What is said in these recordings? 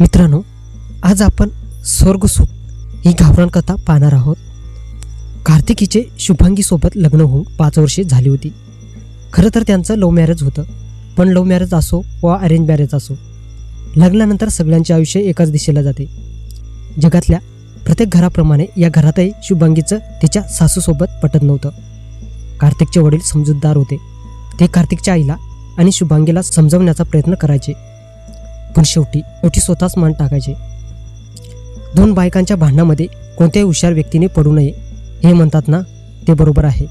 मित्रांनो, आज आपण स्वर्गसुख ही गावरान कथा पाहणार आहोत। कार्तिकीचे शुभांगी सोबत लग्न होऊन 5 वर्षे झाली होती। खरं तर त्यांचं लव्ह मॅरेज होतं, पण लव्ह मॅरेज असो वा अरेंज मॅरेज असो, लग्नानंतर सगळ्यांचे आयुष्य एकाच दिशेला जाते। जगातल्या प्रत्येक घराप्रमाणे या घरातही शुभांगीचं तिच्या सासूसोबत पटत नव्हतं। कार्तिकचे वडील समजूतदार होते। ते कार्तिकच्या आईला आणि शुभांगीला समजावण्याचा प्रयत्न करायचे, पण शेवटी स्वतःच मान टाकायचे। दोन बायकांच्या भांडणामध्ये कोणत्याही हुशार व्यक्तीने पडू नये हे म्हणतात ना, ते बरोबर आहे।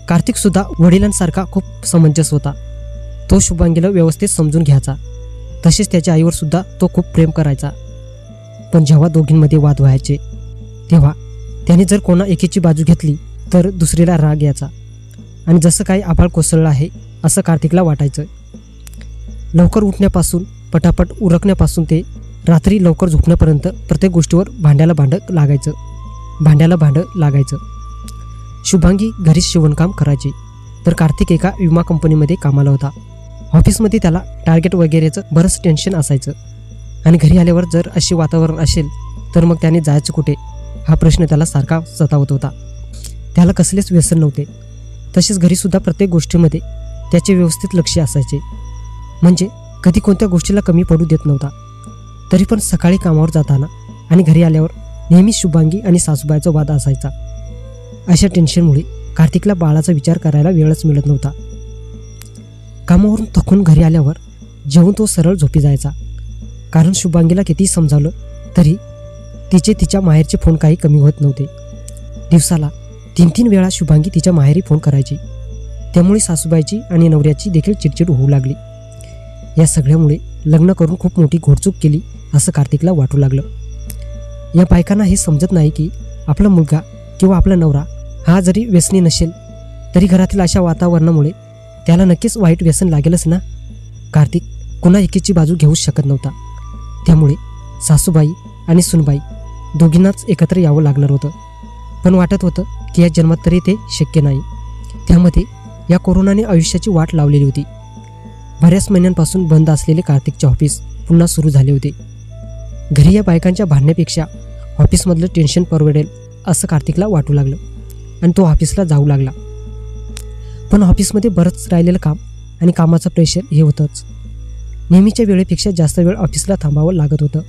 कार्तिक सुद्धा वडिलांसारखा खूप समंजस होता। तो शुभांगीला व्यवस्थित समजून घ्यायचा, तसेच त्याच्या आईवर सुद्धा तो खूप प्रेम करायचा। पण जेव्हा दोघींमध्ये वाद व्हायचे तेव्हा त्याने जर कोणा एकीची बाजू घेतली तर दुसरीला राग यायचा, आणि जसं काही आभाळ कोसळलं आहे असं कार्तिकला वाटायचं। लवकर उठण्यापासून पटापट उरकण्यापासून ते रात्री लवकर झोपण्यापर्यंत प्रत्येक गोष्टीवर भांड्याला भांडं लागायचं। शुभांगी घरीच शिवणकाम करायची, तर कार्तिक एका विमा कंपनीमध्ये कामाला होता। ऑफिसमध्ये त्याला टार्गेट वगैरेचं बरंच टेन्शन असायचं, आणि घरी आल्यावर जर असे वातावरण असेल तर मग त्याने जायचं कुठे हा प्रश्न त्याला सारखा सतावत होता। त्याला कसलेच व्यसन नव्हते, तसेच घरीसुद्धा प्रत्येक गोष्टीमध्ये त्याचे व्यवस्थित लक्ष असायचे, म्हणजे कधी कोणत्या गोष्टीला कमी पडू देत नव्हता। तरी पण सकाळी कामावर जाताना आणि घरी आल्यावर नेहमी शुभांगी आणि सासूबाईचा वाद असायचा। अशा टेन्शनमुळे कार्तिकला बाळाचा विचार करायला वेळच मिळत नव्हता। कामावरून थकून घरी आल्यावर जेवून तो सरळ झोपी जायचा, कारण शुभांगीला कितीही समजावलं तरी तिच्या माहेरचे फोन काही कमी होत नव्हते। दिवसाला 3-3 वेळा शुभांगी तिच्या माहेरी फोन करायची, त्यामुळे सासूबाईची आणि नवऱ्याची देखील चिडचिड होऊ लागली। या सगळ्यामुळे लग्न करून खूप मोठी घोडचूक केली असं कार्तिकला वाटू लागलं। या बायकांना हे समजत नाही की आपला मुलगा किंवा आपला नवरा हा जरी व्यसनी नसेल तरी घरातील अशा वातावरणामुळे त्याला नक्कीच वाईट व्यसन लागेलच ना। कार्तिक कुणा एकीची बाजू घेऊच शकत नव्हता, त्यामुळे सासूबाई आणि सुनबाई दोघींनाच एकत्र यावं लागणार होतं। पण वाटत होतं की या जन्मात तरी ते शक्य नाही। त्यामध्ये या कोरोनाने आयुष्याची वाट लावलेली होती। बऱ्याच महिन्यांपासून बंद असलेले कार्तिकचे ऑफिस पुन्हा सुरू झाले होते। घरी या बायकांच्या भांडण्यापेक्षा ऑफिसमधलं टेन्शन परवडेल असं कार्तिकला वाटू लागलं, आणि तो ऑफिसला जाऊ लागला। पण ऑफिसमध्ये बरंच राहिलेलं काम आणि कामाचं प्रेशर हे होतंच। नेहमीच्या वेळेपेक्षा जास्त वेळ ऑफिसला थांबावं लागत होतं,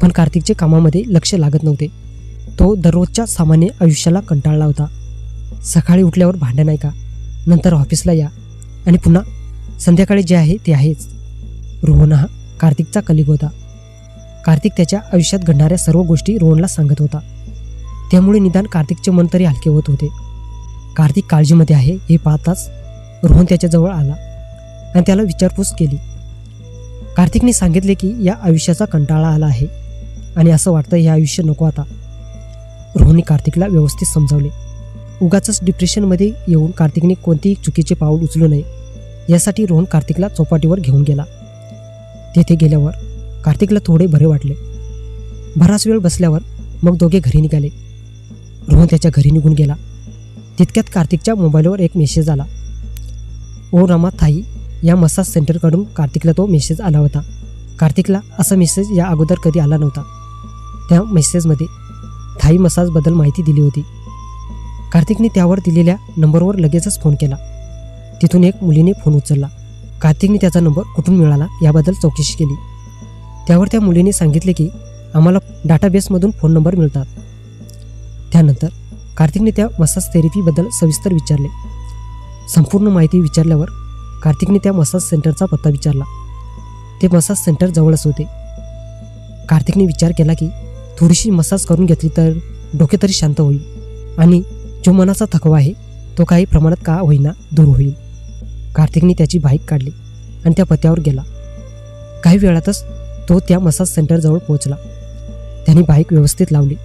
पण कार्तिकचे कामामध्ये लक्ष लागत नव्हते। तो दररोजच्या सामान्य आयुष्याला कंटाळला होता। सकाळी उठल्यावर भांडण नाही का, नंतर ऑफिसला या, आणि पुन्हा संध्याकाळी जे आहे ते आहेच। रोहन हा कार्तिकचा कलिग होता। कार्तिक त्याच्या आयुष्यात घडणाऱ्या सर्व गोष्टी रोहनला सांगत होता, त्यामुळे निदान कार्तिकचे मन तरी हलके होत होते। कार्तिक काळजीमध्ये आहे हे पाहताच रोहन त्याच्याजवळ आला आणि त्याला विचारपूस केली। कार्तिकने सांगितले की या आयुष्याचा कंटाळा आला आहे आणि असं वाटतं हे आयुष्य नको आता। रोहनने कार्तिकला व्यवस्थित समजावले। उगाचच डिप्रेशनमध्ये येऊन कार्तिकने कोणतेही चुकीचे पाऊल उचलू नये यासाठी रोहन कार्तिकला चौपाटीवर घेऊन गेला। तेथे गेल्यावर कार्तिकला थोडे बरे वाटले। बराच वेळ बसल्यावर मग दोघे घरी निघाले। रोहन त्याच्या घरी निघून गेला, तितक्यात कार्तिकच्या मोबाईलवर एक मेसेज आला। ओ रमा थाई या मसाज सेंटरकडून कार्तिकला तो मेसेज आला होता। कार्तिकला असा मेसेज या अगोदर कधी आला नव्हता। त्या मेसेजमध्ये थाई मसाजबद्दल माहिती दिली होती। कार्तिकने त्यावर दिलेल्या नंबरवर लगेचच फोन केला। तिथून एक मुलीने फोन उचलला। कार्तिकने त्याचा नंबर कुठून मिळाला याबद्दल चौकशी केली। त्यावर त्या मुलीने सांगितले की आम्हाला डाटाबेसमधून फोन नंबर मिळतात। त्यानंतर कार्तिकने त्या मसाज थेरपीबद्दल सविस्तर विचारले। संपूर्ण माहिती विचारल्यावर कार्तिकने त्या मसाज सेंटरचा पत्ता विचारला। ते मसाज सेंटर जवळच होते। कार्तिकने विचार केला की थोडीशी मसाज करून घेतली तर डोके तरी शांत होईल, आणि जो मनाचा थकवा आहे तो काही प्रमाणात का होईना दूर होईल। कार्तिकने त्याची बाईक काढली आणि त्या पत्त्यावर गेला। काही वेळातच तो त्या मसाज सेंटरजवळ पोहोचला। त्याने बाईक व्यवस्थित लावली।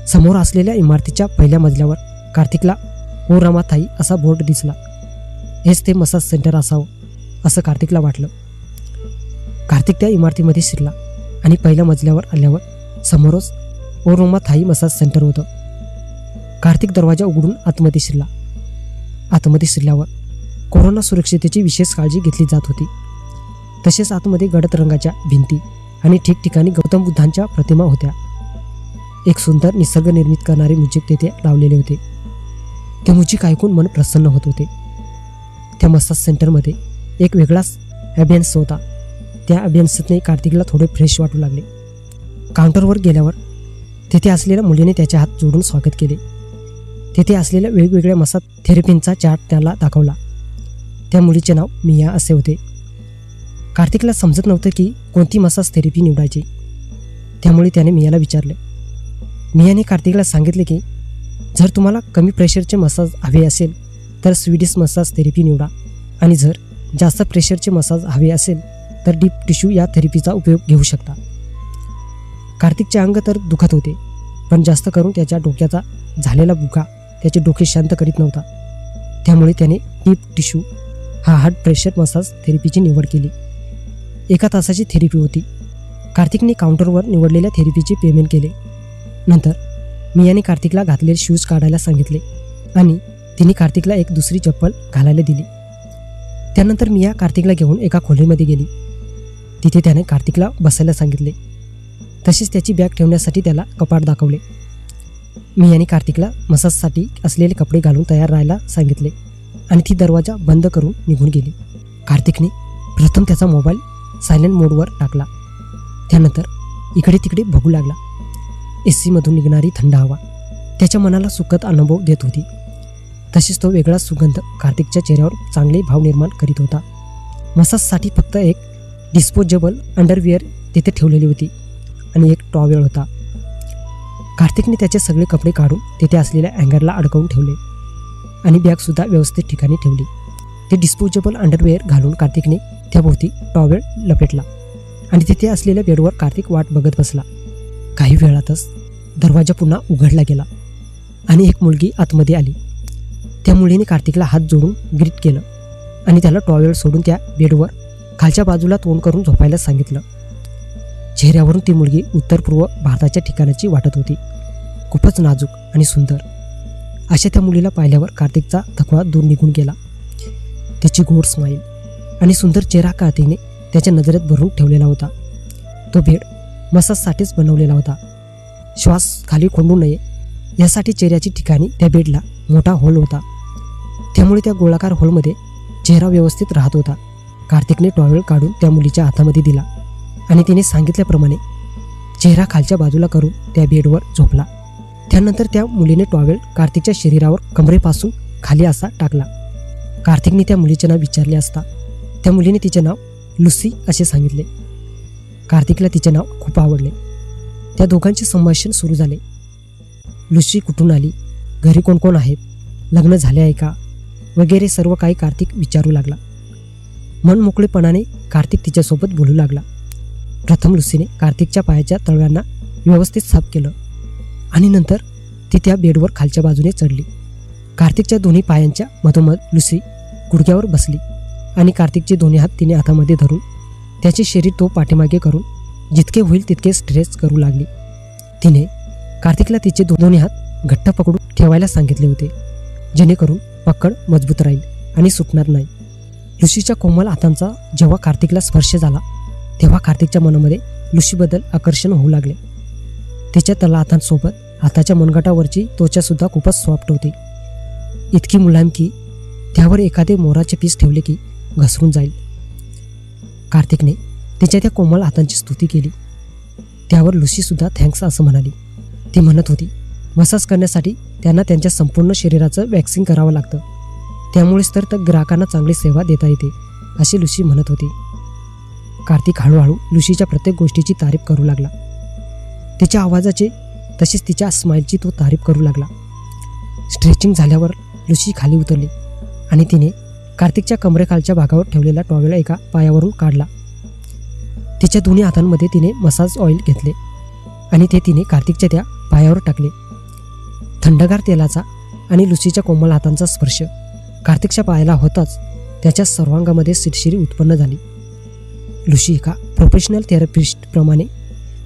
समोर असलेल्या इमारतीच्या पहिल्या मजल्यावर कार्तिकला ओ रमा थाई असा बोर्ड दिसला। हेच ते मसाज सेंटर असावं असं कार्तिकला वाटलं। कार्तिक त्या इमारतीमध्ये शिरला आणि पहिल्या मजल्यावर आल्यावर समोरच ओ रमा थाई मसाज सेंटर होतं। कार्तिक दरवाजा उघडून आतमध्ये शिरला। आतमध्ये शिरल्यावर कोरोना सुरक्षितेची विशेष काळजी घेतली जात होती। तसेच आतमध्ये गडद रंगाच्या भिंती आणि ठिकठिकाणी गौतम बुद्धांच्या प्रतिमा होत्या. एक सुंदर निसर्ग निर्मित करणारे म्युझिक तेथे लावलेले होते. ते म्युझिक ऐकून मन प्रसन्न होत होते. त्या मसाज सेंटरमध्ये एक वेगळाच ॲम्बियन्स होता. त्या ॲम्बियन्सने कार्तिकला थोडे फ्रेश वाटू लागले. काउंटरवर गेल्यावर तेथे असलेल्या मुलीने त्याचे हात जोडून स्वागत केले. तेथे असलेल्या वेगवेगळ्या मसाज थेरपींचा चार्ट त्याला दाखवला. त्या मुलीचे नाव मिया असे होते. कार्तिकला समजत नव्हतं की कोणती मसाज थेरपी निवडायची. त्यामुळे त्याने मियाला विचारले. मियाने कार्तिकला सांगितले की जर तुम्हाला कमी प्रेशरचे मसाज हवे असेल तर स्वीडिश मसाज थेरपी निवडा, आणि जर जास्त प्रेशरचे मसाज हवे असेल तर डीप टिश्यू या थेरपीचा उपयोग घेऊ शकता. कार्तिकचे अंग तर दुखत होते, पण जास्त करून त्याच्या डोक्याचा झालेला बुका त्याचे डोके शांत करीत नव्हता. त्यामुळे त्याने डीप टिश्यू हा हार्ड प्रेशर मसाज थेरपीची निवड केली. 1 तासाची थेरपी होती. कार्तिकने काउंटरवर निवडलेल्या थेरपीचे पेमेंट केले. नंतर मियाने कार्तिकला घातलेले शूज काढायला सांगितले आणि तिने कार्तिकला एक दुसरी चप्पल घालायला दिली. त्यानंतर मिया कार्तिकला घेऊन एका खोलीमध्ये गेली. तिथे त्याने कार्तिकला बसायला सांगितले. तसेच त्याची बॅग ठेवण्यासाठी त्याला कपाट दाखवले. मियाने कार्तिकला मसाजसाठी असलेले कपडे घालून तयार राहायला सांगितले आणि ती दरवाजा बंद करून निघून गेली. कार्तिकने प्रथम त्याचा मोबाईल सायलेंट मोडवर टाकला. त्यानंतर इकडे तिकडे बघू लागला. एसीमधून निघणारी थंड हवा त्याच्या मनाला सुखद अनुभव देत होती. तसेच तो वेगळा सुगंध कार्तिकच्या चेहऱ्यावर चांगले भाव निर्माण करीत होता. मसाजसाठी फक्त एक डिस्पोजेबल अंडरवेअर तिथे ठेवलेली होती आणि एक टॉवेल होता. कार्तिकने त्याचे सगळे कपडे काढून तिथे असलेल्या हँगरला अडकवून ठेवले आणि बॅगसुद्धा व्यवस्थित ठिकाणी ठेवली. ते डिस्पोजेबल अंडरवेअर घालून कार्तिकने त्याभोवती टॉवेल लपेटला आणि तिथे असलेल्या बेडवर कार्तिक वाट बघत बसला. काही वेळातच दरवाजा पुन्हा उघडला गेला आणि एक मुलगी आतमध्ये आली. त्या मुलीने कार्तिकला हात जोडून ग्रीट केलं आणि त्याला टॉवेल सोडून त्या बेडवर खालच्या बाजूला तोंड करून झोपायला सांगितलं. चेहऱ्यावरून ती मुलगी उत्तर पूर्व भारताच्या ठिकाणाची वाटत होती. खूपच नाजूक आणि सुंदर अशा त्या मुलीला पाहिल्यावर कार्तिकचा थकवा दूर निघून गेला. तिची गोड स्माईल आणि सुंदर चेहरा कार्तिकने त्याच्या नजरेत भरून ठेवलेला होता. तो बेड मसाजसाठीच बनवलेला होता. श्वास खाली कोंडू नये यासाठी चेहऱ्याची ठिकाणी त्या बेडला मोठा होल होता. त्यामुळे त्या गोलाकार होलमध्ये चेहरा व्यवस्थित राहत होता. कार्तिकने टॉवेल काढून त्या मुलीच्या हातामध्ये दिला आणि तिने सांगितल्याप्रमाणे चेहरा खालच्या बाजूला करून त्या बेडवर झोपला. त्यानंतर त्या मुलीने टॉवेल कार्तिकच्या शरीरावर कमरेपासून खाली असा टाकला. कार्तिकने त्या मुलीचे नाव विचारले असता त्या मुलीने तिचे नाव लुसी असे सांगितले. कार्तिकला तिचे नाव खूप आवडले. त्या दोघांचे संभाषण सुरू झाले. लुसी कुठून आली, घरी कोण कोण आहेत, लग्न झाले आहे का वगैरे सर्व काही कार्तिक विचारू लागला. मनमोकळेपणाने कार्तिक तिच्यासोबत बोलू लागला. प्रथम लुसीने कार्तिकच्या पायाच्या तळव्यांना व्यवस्थित साफ केलं आणि नंतर ती त्या बेडवर खालच्या बाजूने चढली. कार्तिकच्या दोन्ही पायांच्या मधोमध लुसी गुडघ्यावर बसली आणि कार्तिकचे दोन्ही हात तिने हातामध्ये धरून त्याचे शरीर तो पाठीमागे करून जितके होईल तितके स्ट्रेच करू लागली. तिने कार्तिकला तिचे दोन्ही हात घट्ट पकडून ठेवायला सांगितले होते, जेणेकरून पकड मजबूत राहील आणि सुटणार नाही. लुसीच्या कोमल हातांचा जेव्हा कार्तिकला स्पर्श झाला तेव्हा कार्तिकच्या मनामध्ये लुसीबद्दल आकर्षण होऊ लागले. तिच्या तला हातांसोबत हाताच्या मनगटावरची त्वचासुद्धा खूपच सॉफ्ट होती. इतकी मुलायम की त्यावर एखादे मोराचे पीस ठेवले की घसरून जाईल. कार्तिकने तिच्या त्या कोमल हातांची स्तुती केली. त्यावर लुसीसुद्धा थँक्स असं म्हणाली. ती म्हणत होती, मसाज करण्यासाठी त्यांना त्यांच्या संपूर्ण शरीराचं वॅक्सिंग करावं लागतं, त्यामुळेच तर त्या ग्राहकांना चांगली सेवा देता येते अशी लुसी म्हणत होती. कार्तिक हळूहळू लुसीच्या प्रत्येक गोष्टीची तारीफ करू लागला. तिच्या आवाजाचे तसेच तिच्या स्माईलची तो तारीफ करू लागला. स्ट्रेचिंग झाल्यावर लुसी खाली उतरली आणि तिने कार्तिकच्या कमरेखालच्या भागावर ठेवलेला टॉवेल एका पायावरून काढला. तिच्या दोन्ही हातांमध्ये तिने मसाज ऑइल घेतले आणि ते तिने कार्तिकच्या त्या पायावर टाकले. थंडगार तेलाचा आणि लुसीच्या कोमल हातांचा स्पर्श कार्तिकच्या पायाला होताच त्याच्या सर्वांगामध्ये शिरशिरी उत्पन्न झाली. लुसी एका प्रोफेशनल थेरपिस्टप्रमाणे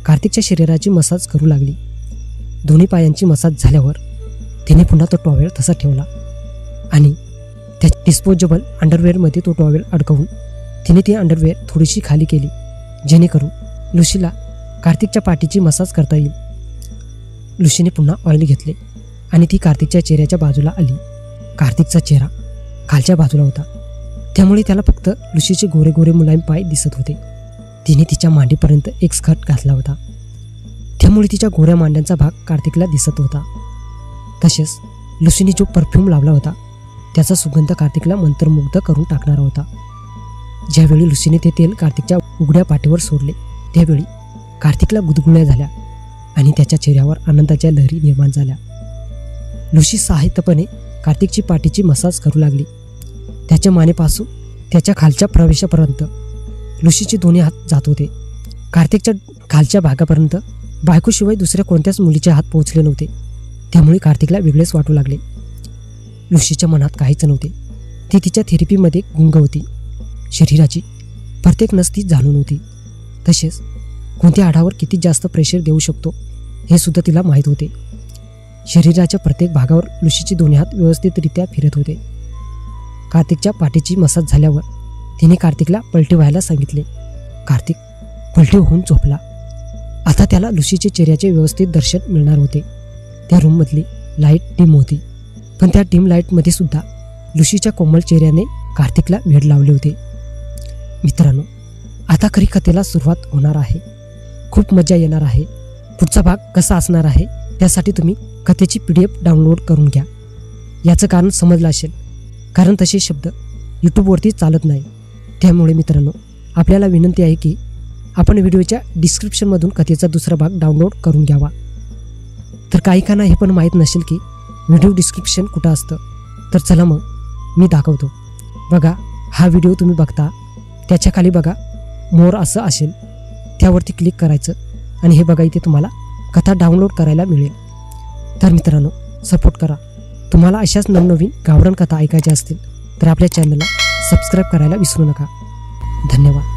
कार्तिकच्या शरीराची मसाज करू लागली. दोन्ही पायांची मसाज झाल्यावर तिने पुन्हा तो टॉवेल तसा ठेवला आणि त्या डिस्पोजेबल अंडरवेअरमध्ये तो टॉवेल अडकवून तिने ती अंडरवेअर थोडीशी खाली केली, जेणेकरून लुशीला कार्तिकच्या पाठीची मसाज करता येईल. लुशीने पुन्हा ऑइल घेतले आणि ती कार्तिकच्या चेहऱ्याच्या बाजूला आली. कार्तिकचा चेहरा खालच्या बाजूला होता, त्यामुळे त्याला फक्त लुशीचे गोरे गोरे मुलायम पाय दिसत होते. तिने तिच्या मांडीपर्यंत एक स्कर्ट घातला होता, त्यामुळे तिच्या गोऱ्या मांड्यांचा भाग कार्तिकला दिसत होता. तसेच लुशीने जो परफ्यूम लावला होता त्याचा सुगंध कार्तिकला मंत्रमुग्ध करून टाकणारा होता. ज्यावेळी लुशीने ते तेल कार्तिकच्या उघड्या पाठीवर सोडले त्यावेळी कार्तिकला गुदगुल्या झाल्या आणि त्याच्या चेहऱ्यावर आनंदाच्या लहरी निर्माण झाल्या. लुशी साहित्यपणे कार्तिकची पाठीची मसाज करू लागली. त्याच्या मानेपासून त्याच्या खालच्या प्रवेशापर्यंत लुशीचे दोन्ही हात जात होते. कार्तिकच्या खालच्या भागापर्यंत बायकोशिवाय दुसऱ्या कोणत्याच मुलीचे हात पोहोचले नव्हते, त्यामुळे कार्तिकला वेगळेच वाटू लागले. लुशीच्या मनात काहीच नव्हते. ती तिच्या थेरपीमध्ये गुंग होती. शरीराची प्रत्येक नस ती जाणून होती. तसेच कोणत्या हाडावर किती जास्त प्रेशर देऊ शकतो हे सुद्धा तिला माहीत होते. शरीराच्या प्रत्येक भागावर लुशीचे दोन्ही हात व्यवस्थितरित्या फिरत होते. कार्तिकच्या पाठीची मसाज झाल्यावर तिने कार्तिकला पलटी व्हायला सांगितले. कार्तिक पलटी होऊन झोपला. आता त्याला लुशीचे चेहऱ्याचे व्यवस्थित दर्शन मिळणार होते. त्या रूममधली लाईट डिम होती, पण त्या डिम लाईटमध्ये सुद्धा लुशीच्या कोमल चेहऱ्याने कार्तिकला वेड लावले होते. मित्रांनो, आता खरी कथेला सुरुवात होणार आहे. खूप मजा येणार आहे. पुढचा भाग कसा असणार आहे त्यासाठी तुम्ही कथेची PDF डाउनलोड करून घ्या. याचं कारण समजलं असेल, कारण तसे शब्द यूट्यूबवरती चालत नाही. त्यामुळे मित्रांनो, आपल्याला विनंती आहे की आपण व्हिडिओच्या डिस्क्रिप्शनमधून कथेचा दुसरा भाग डाउनलोड करून घ्यावा. तर काहीकांना हे पण माहीत नसेल की व्हिडिओ डिस्क्रिप्शन कुठं असतं. तर चला मग मी दाखवतो. बघा, हा व्हिडिओ तुम्ही बघता त्याच्या खाली बघा मोर असं असेल, त्यावरती क्लिक करायचं आणि हे बघा इथे तुम्हाला कथा डाउनलोड करायला मिळेल. तर मित्रांनो, सपोर्ट करा. तुम्हाला अशाच नवनवीन गावरान कथा ऐकायच्या असतील तर आपल्या चॅनलला सबस्क्राईब करायला विसरू नका. धन्यवाद.